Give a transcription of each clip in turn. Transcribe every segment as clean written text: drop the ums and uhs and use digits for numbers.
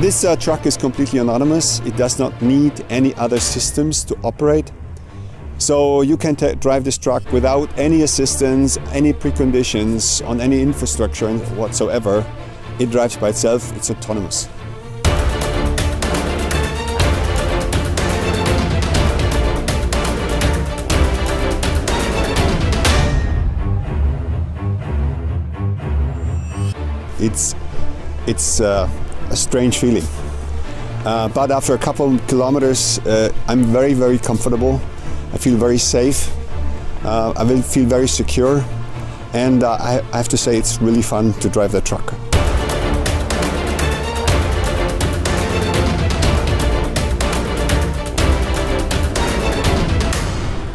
This truck is completely autonomous. It does not need any other systems to operate. So you can drive this truck without any assistance, any preconditions on any infrastructure whatsoever. It drives by itself, it's autonomous. It's a strange feeling. But after a couple of kilometers, I'm very, very comfortable. I feel very safe. I will feel very secure. And I have to say it's really fun to drive that truck.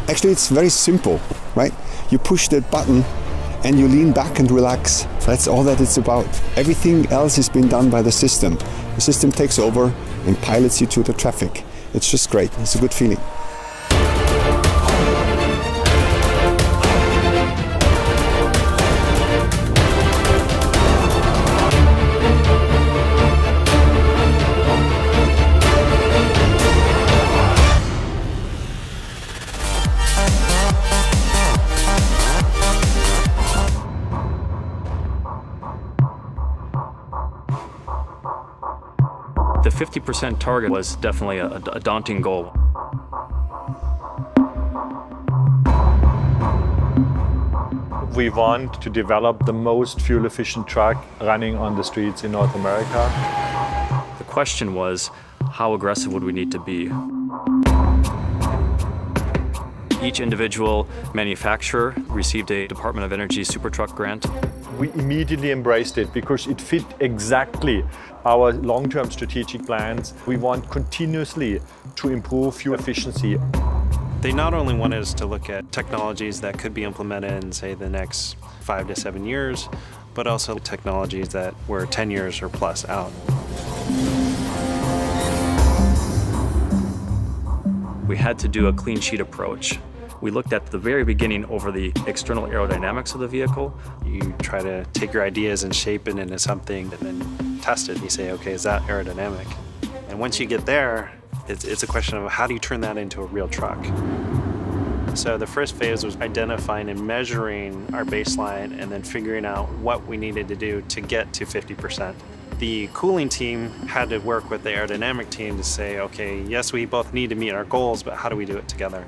Actually, it's very simple, right? You push that button and you lean back and relax. That's all that it's about. Everything else has been done by the system. The system takes over and pilots you to the traffic. It's just great. It's a good feeling. The 50% target was definitely a daunting goal. We want to develop the most fuel-efficient truck running on the streets in North America. The question was, how aggressive would we need to be? Each individual manufacturer received a Department of Energy Supertruck grant. We immediately embraced it because it fit exactly our long-term strategic plans. We want continuously to improve fuel efficiency. They not only wanted us to look at technologies that could be implemented in, say, the next 5 to 7 years, but also technologies that were 10 years or plus out. We had to do a clean sheet approach. We looked at the very beginning over the external aerodynamics of the vehicle. You try to take your ideas and shape it into something and then test it. And you say, okay, is that aerodynamic? And once you get there, it's a question of how do you turn that into a real truck? So the first phase was identifying and measuring our baseline and then figuring out what we needed to do to get to 50%. The cooling team had to work with the aerodynamic team to say, okay, yes, we both need to meet our goals, but how do we do it together?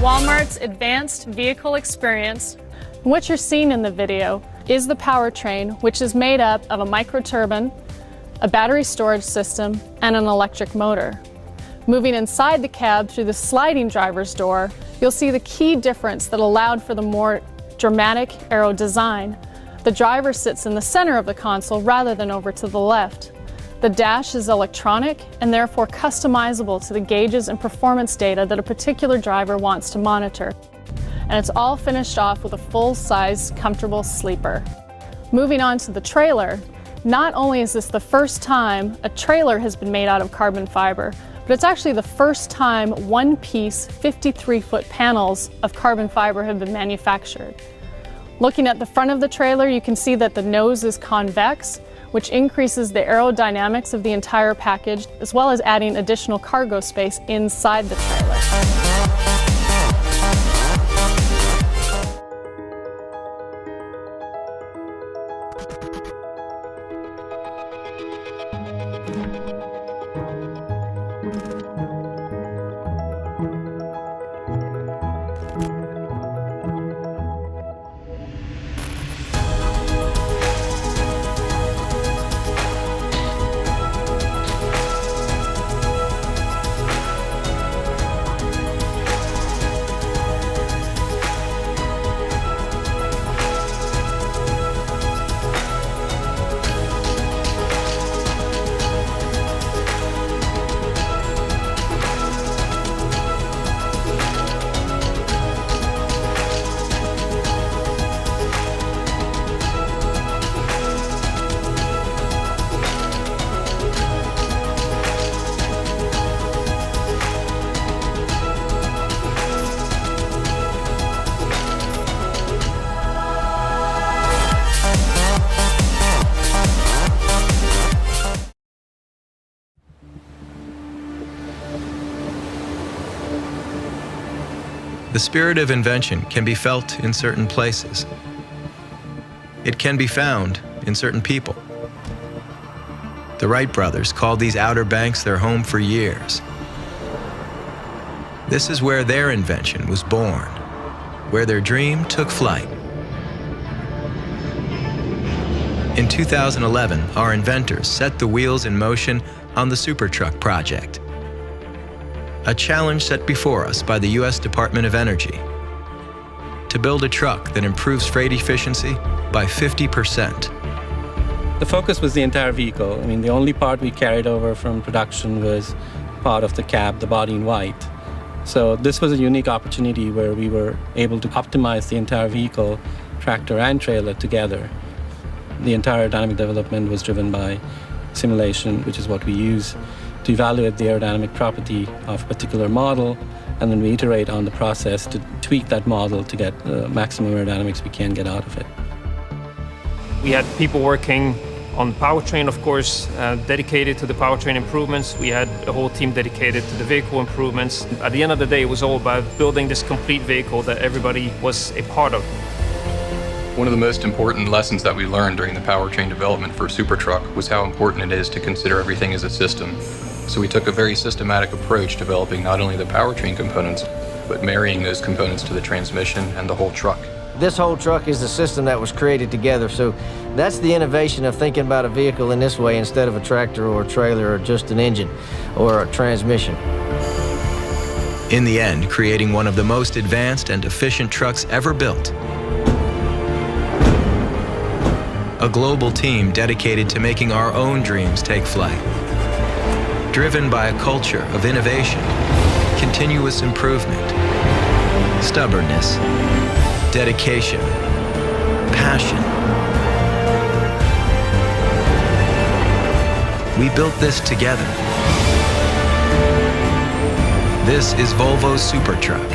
Walmart's advanced vehicle experience. What you're seeing in the video is the powertrain, which is made up of a microturbine, a battery storage system, and an electric motor. Moving inside the cab through the sliding driver's door, you'll see the key difference that allowed for the more dramatic aero design. The driver sits in the center of the console rather than over to the left. The dash is electronic and therefore customizable to the gauges and performance data that a particular driver wants to monitor. And it's all finished off with a full-size, comfortable sleeper. Moving on to the trailer, not only is this the first time a trailer has been made out of carbon fiber, but it's actually the first time one-piece 53-foot panels of carbon fiber have been manufactured. Looking at the front of the trailer, you can see that the nose is convex, which increases the aerodynamics of the entire package, as well as adding additional cargo space inside the trailer. The spirit of invention can be felt in certain places. It can be found in certain people. The Wright brothers called these Outer Banks their home for years. This is where their invention was born, where their dream took flight. In 2011, our inventors set the wheels in motion on the Supertruck project, a challenge set before us by the U.S. Department of Energy to build a truck that improves freight efficiency by 50%. The focus was the entire vehicle. I mean, the only part we carried over from production was part of the cab, the body in white. So this was a unique opportunity where we were able to optimize the entire vehicle, tractor and trailer together. The entire aerodynamic development was driven by simulation, which is what we use to evaluate the aerodynamic property of a particular model, and then we iterate on the process to tweak that model to get the maximum aerodynamics we can get out of it. We had people working on the powertrain, of course, dedicated to the powertrain improvements. We had a whole team dedicated to the vehicle improvements. At the end of the day, it was all about building this complete vehicle that everybody was a part of. One of the most important lessons that we learned during the powertrain development for Supertruck was how important it is to consider everything as a system. So we took a very systematic approach developing not only the powertrain components, but marrying those components to the transmission and the whole truck. This whole truck is the system that was created together, so that's the innovation of thinking about a vehicle in this way instead of a tractor or a trailer or just an engine or a transmission. In the end, creating one of the most advanced and efficient trucks ever built. A global team dedicated to making our own dreams take flight. Driven by a culture of innovation, continuous improvement, stubbornness, dedication, passion. We built this together. This is Volvo's Supertruck.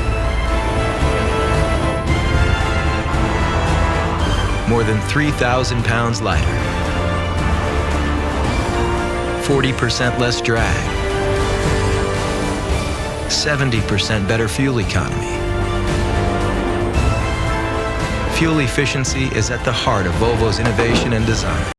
More than 3,000 pounds lighter, 40% less drag, 70% better fuel economy. Fuel efficiency is at the heart of Volvo's innovation and design.